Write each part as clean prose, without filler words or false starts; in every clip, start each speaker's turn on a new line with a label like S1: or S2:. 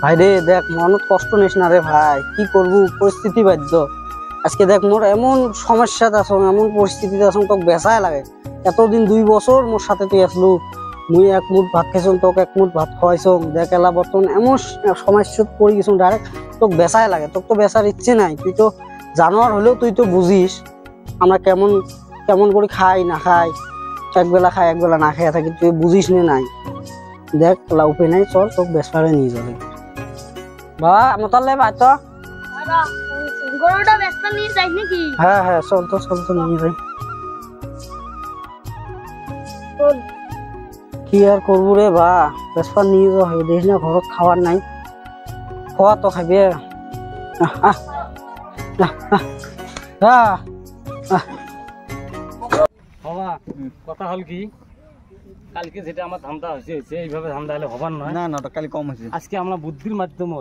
S1: ভাই রে দেখ মনত কষ্ট নিস না রে ভাই, কি করবো পরিস্থিতি বাধ্য। আজকে দেখ মোর এমন সমস্যাতে আছো, এমন পরিস্থিতিতে আছো, তোকে বেচাই লাগে। এতদিন 2 বছর মোর সাথে তুই আসলু, মুই এক মুঠ ভাত খাইছো, তোকে এক মুঠ ভাত খাওয়াইছো। দেখ এলা বর্তমান এমন সমস্যাত পড়ে গেছো, ডাইরেক্ট তোকে বেচাই লাগে। তোকে তো বেচার ইচ্ছে নাই, তুই তো জানোয়ার হলেও তুই তো বুঝিস আমরা কেমন কেমন করে খাই না খাই, একবেলা খাই একবেলা না খাইয়া থাকি, তুই বুঝিস নে নাই। দেখ লাউপে নাই, চল তোকে বেসপারে নিয়ে যাবে। বা মতালে ভাই তো
S2: গরুটা ব্যস্ত নিয়ে যাই নাকি?
S1: হ্যাঁ হ্যাঁ চল তো নিয়ে যাই। কি আর করবো রে বা, বেসপার নিয়ে যাওয়া হবে। দেখিস না ঘরত খাবার নাই, খাওয়া তো খাবি।
S3: বাবা কথা হল কি, কালকে যেটা আমার ধান্দা হয়েছে এইভাবে ধান্দা হলে হবার নয়।
S4: না ওটা কালি কম হয়েছে।
S3: আজকে আমরা বুদ্ধির মাধ্যমে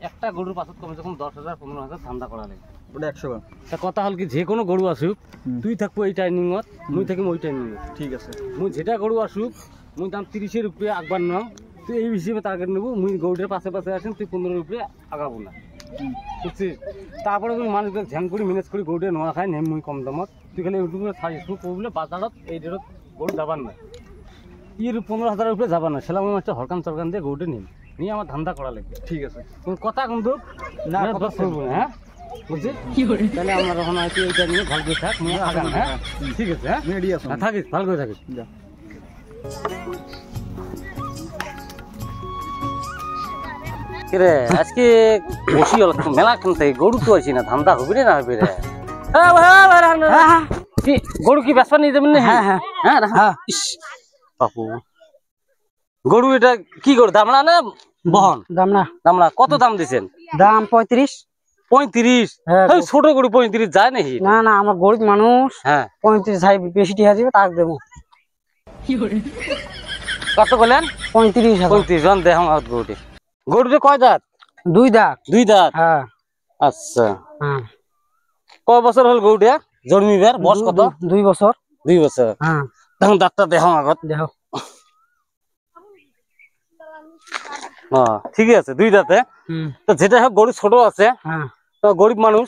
S3: একটা গরুর পাছত কমে যখন 10,000 15,000 ধান্দা করা লাগে।
S4: ওটা 100
S3: তা কথা হল কি, যে কোনো গরু আসুক তুই থাকবো এই টাইমিংত, মুই থাকিম ওই টাইমিংত।
S4: ঠিক আছে।
S3: মুই যেটা গরু আসুক মুই দাম 30 রুপিয়া আগবার নাও, তুই এই হিসেবে টার্গেট নেবো। মুই গরুটার পাশে পাশে আসেন, তুই 15 রুপিয়া আগাবো না, বুঝছিস? তারপরে তুমি মানুষদের ধ্যান করি ম্যানেজ করি গরুটা নোয়া খাই নেম মুই কম দামত, তুই খালি ইউটিউবে থাকিস বলে বাজারত এই ডেটত গরু যাবার না, 15,000 রুপিয়া যাবার না। সেলাম মাছটা হরকান চরকান দিয়ে গরুটা নিয়ে আমার ধান্দা করা লাগবে।
S4: ঠিক আছে।
S3: কথা কিন্তু
S4: না
S3: কথা শুনবো না, হ্যাঁ বুঝছিস? তাহলে আমরা যখন হয়তো এইটা নিয়ে ভালো করে থাক, মুই আগাম। হ্যাঁ ঠিক আছে, হ্যাঁ
S4: রেডি আছো?
S3: থাকিস ভালো করে থাকিস।
S4: যা।
S3: কিরে আজকে বসি হল মেলা কিনতে, গরু তো আছি না, ধান্দা হবি রে না হবি রে? কি গরু কি বেসপা নিয়ে যাবেন না?
S1: হ্যাঁ হ্যাঁ হ্যাঁ।
S3: বাপু গরু এটা কি গরু, দামড়া না বহন? দামড়া। কত দাম দিছেন?
S1: দাম 35।
S3: 35?
S1: হ্যাঁ।
S3: ছোট গরু 35 যায় নাকি?
S1: না না, আমার গরিব মানুষ।
S3: হ্যাঁ
S1: 35 চাই, বেশি টিহা দিবে তাক দেবো।
S3: কত বলেন?
S1: 35,000।
S3: 35 জন দেহ গরুটি। গরুটি কয় দাঁত?
S1: 2 দাঁত।
S3: 2 দাঁত?
S1: হ্যাঁ।
S3: আচ্ছা,
S1: হ্যাঁ।
S3: কয় বছর হল গরুটা জন্মিবার? বয়স কত?
S1: 2 বছর।
S3: 2 বছর।
S1: হ্যাঁ।
S3: তখন দাঁতটা দেহ আগত
S1: দেখো।
S3: ঠিক আছে 2 দাঁতে। তো যেটা হোক গরু ছোট আছে,
S1: হ্যাঁ।
S3: তো গরিব মানুষ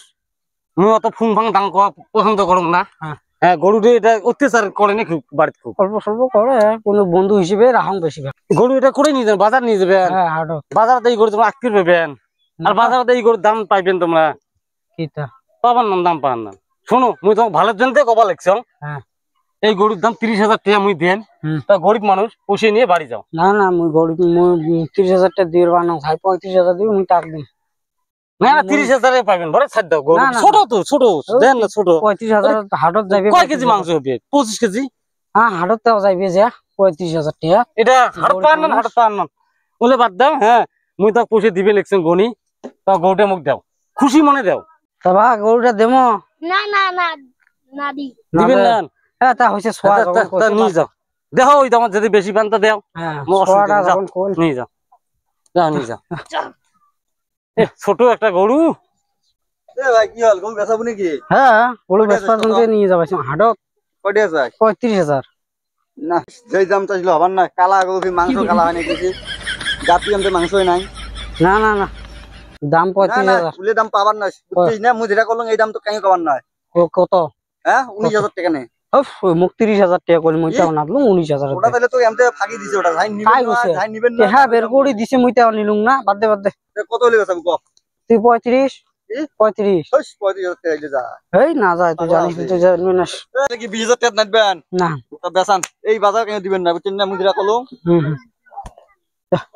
S3: মুই অত ফুং ফাং দাম করা পছন্দ করুন না।
S1: হ্যাঁ।
S3: হ্যাঁ গরুটি এটা অত্যাচার করে না খুব বাড়িতে, খুব
S1: অল্প স্বল্প করে, কোনো বন্ধু হিসেবে রাখুন বেশি।
S3: গরু এটা করে নিয়ে যাবেন, বাজার নিয়ে যাবেন।
S1: হ্যাঁ হাটত
S3: বাজারতে এই গরু তোমরা আটকে পাবেন, আর বাজারতে এই গরুর দাম পাইবেন তোমরা
S1: কিটা
S3: পাবার না, দাম পান না। শোনো মুই তোমাকে ভালোর জন্য কবা লাগছো,
S1: হ্যাঁ
S3: এই গরুর দাম 30,000 টাকা মুই দেন, তা গরিব মানুষ পুষে নিয়ে বাড়ি যাও।
S1: না না, মুই গরিব, মুই 30,000 টাকা দিয়ে বানাও ভাই, 35,000 দিবি মুই টাক দিম।
S3: না না 30,000 পাবেন, বড় ছাড় দাও। গরু
S1: না, না।
S3: ছোট তো, ছোট দেন না, ছোট।
S1: 35,000 হাটত যাইবে।
S3: কয় কেজি মাংস হবে? 25 কেজি।
S1: হ্যাঁ হাটত তাও যাইবে যে 35,000 টাকা।
S3: এটা হাট পান না, হাট পান না বলে বাদ দাও। হ্যাঁ মুই তো পুষে দিবে লিখছেন গনি, তা গরুটা মুখ দাও, খুশি মনে দাও।
S1: তা বা গরুটা দেমো?
S2: না না না না দি
S3: দিবেন না?
S1: হ্যাঁ তা হইছে সোয়া যখন
S3: তা নিয়ে যাও, দেখো ওই দাম যদি বেশি পান তা দেও।
S1: হ্যাঁ
S3: মোর
S1: সোয়াটা
S3: অসুবিধা নেই, যাও,
S1: যখন কোন
S3: নিয়ে যাও, যাও নিয়ে যাও। ছোট একটা গরু।
S4: এ ভাই কি হল, গরু বেচাবো নাকি?
S1: হ্যাঁ গরু বেচবার জন্য নিয়ে যাবাইছি হাটত।
S4: কয়টা যায়?
S1: 35,000।
S4: না যেই দাম চাইছিল হবার না, কালা গরু কি মাংস কালা হয় নাকি? জাতি আমতে মাংসই নাই।
S1: না না না, দাম 35,000।
S4: ফুলের দাম পাবার না, বুঝছিস না? মুই যেটা করলাম এই দাম তো কেন পাবার না।
S1: কত?
S4: হ্যাঁ 19,000 টাকা নেই।
S1: মুখ 30,000 টাকা করে মুই তাও নাতলু 19,000।
S4: ওটা তাহলে তো এমতে ফাঁকি দিছে, ওটা যাই নিবেন
S1: তাই
S4: না,
S1: কইছে।
S4: যাই নিবেন না।
S1: হ্যাঁ বের করে দিছে, মুই তাও নিলুম না। বাদ দে।
S4: কত হলে বেচাবো কো?
S1: তুই 35। 35।
S4: 35,000 টাকা দিলে যা।
S1: এই না যায়, তুই জানিস, তুই জানবি না।
S4: তাহলে কি 20,000 টাকা নাটবেন?
S1: না।
S4: ওটা বেচান, এই বাজার কেন দিবেন না, বুঝছেন না? মুই যেটা করলাম।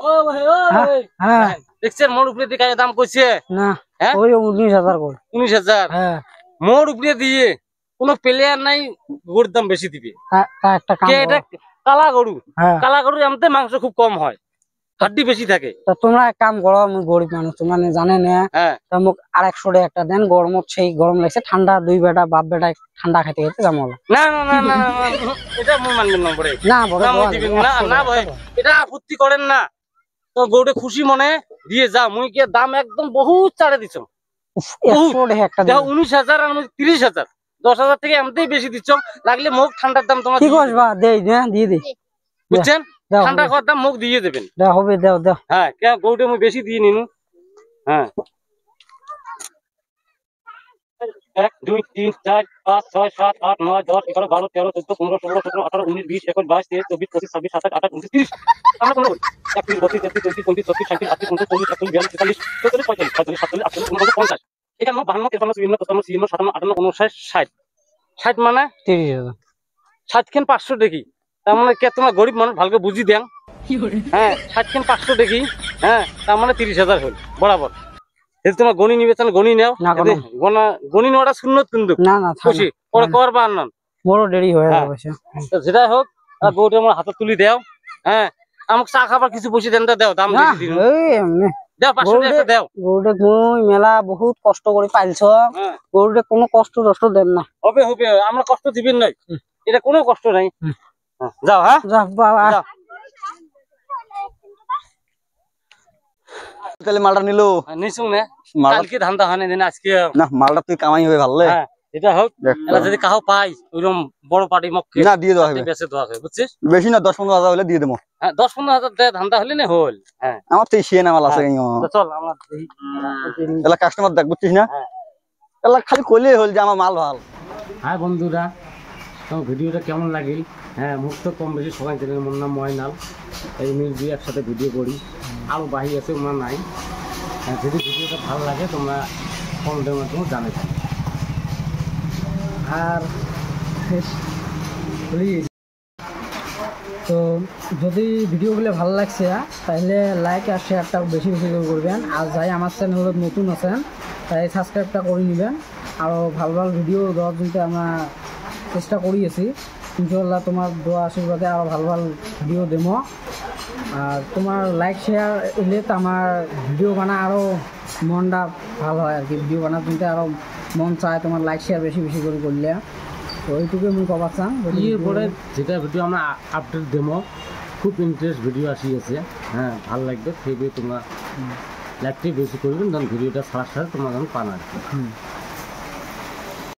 S3: ও ভাই ও ভাই,
S1: হ্যাঁ
S3: দেখছেন মোর উপরে দিকে দাম কইছে
S1: না,
S3: হ্যাঁ
S1: ওই 19,000 করে।
S3: 19,000?
S1: হ্যাঁ
S3: মোর উপরে দিয়ে কোনো প্লেয়ার নাই, গরুর দাম বেশি দিবে।
S1: তা একটা কাম
S3: কে এটা?
S1: করো।
S3: কালা গরু।
S1: হ্যাঁ
S3: কালা গরুর এমতে মাংস খুব কম হয়, হাড্ডি বেশি থাকে।
S1: তা তোমরা এক কাম করো, আমি গরিব মানুষ তোমরা জানে না,
S3: হ্যাঁ
S1: তা মোক 150 টাকা একটা দেন। গরমত সেই গরম লাগছে, ঠান্ডা 2 বেটা বাপ বেটা ঠান্ডা খাইতে খাইতে যাবো।
S3: না না না না না, এটা মুই মানবেন না বড়ে।
S1: না বড়
S3: না মুই দিবেন না, না ভাই এটা আপত্তি করেন না। তো গরুটা খুশি মনে দিয়ে যা, মুই কি দাম একদম বহুত ছাড়ে দিছ।
S1: 100 টাকা একটা
S3: দেখো
S1: দেন।
S3: 19,000 আর 30,000, 10,000 থেকে এমতেই বেশি দিচ্ছ। লাগলে মুখ ঠান্ডার দাম তোমার
S1: কি করবা? দেই দিয়ে দে।
S3: বুঝছেন?
S1: দাও
S3: ঠান্ডা খাওয়ার দাম মুখ দিয়ে দেবেন।
S1: দাও হবে দাও দাও
S3: হ্যাঁ কে গরুটা আমি বেশি দিয়ে নিনু। হ্যাঁ 1 2 3 4 5 6 7 8 9 10 11 12 13 14 15 16 17 18 19 20 21 22 23 24 25 26 27 28 29 30 আমরা কোন 31 32 33 34 35 36 37 38 39 40 41 42 43 44 45 46 47 48 49 50 এখানে 52 53 54 55 56 57 58 59 60 60 মানে
S1: 30,000
S3: 60 খান 500 দেখি তার মানে কে তোমার গরিব মানুষ ভালো করে বুঝি দেন। হ্যাঁ 60 খান 500 দেখি। হ্যাঁ তার মানে 30,000 হল বরাবর। যদি তোমার গণি নিবে তাহলে গণি নাও।
S1: না, কোনো।
S3: গণি নেওয়াটা সুন্নত কিন্তু
S1: না না থাক
S3: খুশি পরে করবা আর নন।
S1: বড় দেরি হয়ে
S3: হ্যাঁ।
S1: যাবে
S3: তো যেটাই হোক গরুটা আমার হাতে তুলি দেও। হ্যাঁ আমাকে চা খাবার কিছু পয়সা দেন দাও দাম
S1: না
S3: বেশি দিন
S1: এই এমনি
S3: দাও 500 টাকা দাও।
S1: গরুটা তুই মেলা বহুত কষ্ট করে পাইছ
S3: হ্যাঁ
S1: গরুটা কোনো কষ্ট টষ্ট দেন না
S3: হবে হবে আমরা কষ্ট দিবেন নাই এটা কোনো কষ্ট নাই। হ্যাঁ, যাও হ্যাঁ
S1: যা বাবা
S3: যাও।
S4: তাহলে মালটা নিলো
S3: নিশুন না
S4: মালটা
S3: কালকে ধান্দা হয় না দিন আজকে।
S4: না মালটা তুই কামাই হবে ভালো
S3: হ্যাঁ এটা হোক
S4: দেখ
S3: এলা যদি কাহো পাই ওইরকম বড় পার্টি মক্কে
S4: না দিয়ে দেওয়া হবে
S3: বেঁচে দেওয়া হবে বুঝছিস।
S4: বেশি না 10-15 হাজার হলে দিয়ে দেবো
S3: হ্যাঁ 10-15 হাজার টাকা ধান্দা হলে না হল। হ্যাঁ
S4: আমার তো সে না মাল আছে
S3: তো চল আমরা দেখি।
S4: এলা কাস্টমার দেখ বুঝছিস না
S3: হ্যাঁ।
S4: এলা খালি কইলে হল যে আমার মাল ভাল।
S3: হাই বন্ধুরা তোমার ভিডিওটা কেমন লাগিল। হ্যাঁ মুখ তো কম বেশি সবাই জানেন মোর নাম ময়নাল। এই মিল দুই একসাথে ভিডিও করি আরও বাহি আছে ওনার নাই। হ্যাঁ যদি ভিডিওটা ভালো লাগে তোমরা কমেন্টের মাধ্যমে জানাবে।
S1: আর প্লিজ তো যদি ভিডিওগুলো ভালো লাগছে তাহলে লাইক আর শেয়ারটা বেশি বেশি করে করবেন। আর যাই আমার চ্যানেল নতুন আছেন তাই সাবস্ক্রাইবটা করে নেবেন। আরও ভালো ভালো ভিডিও দেওয়ার জন্য আমরা চেষ্টা করিয়েছি ইনশাল্লাহ তোমার দোয়া আশীর্বাদে আরও ভালো ভালো ভিডিও দেবো। আর তোমার লাইক শেয়ার এলে তো আমার ভিডিও বানা আরও মনটা ভালো হয় আর কি। ভিডিও বানার জন্য আরও মন চায় তোমার লাইক শেয়ার বেশি বেশি করে করলে। তো ওইটুকুই আমি কবার চান
S3: এরপরে যেটা ভিডিও আমরা আপডেট দেবো খুব ইন্টারেস্ট ভিডিও আসিয়েছে। হ্যাঁ ভালো লাগবে সেভাবে তোমরা লাইকটি বেশি করবেন তখন ভিডিওটা ছাড়ার সাথে তোমরা পান আর কি।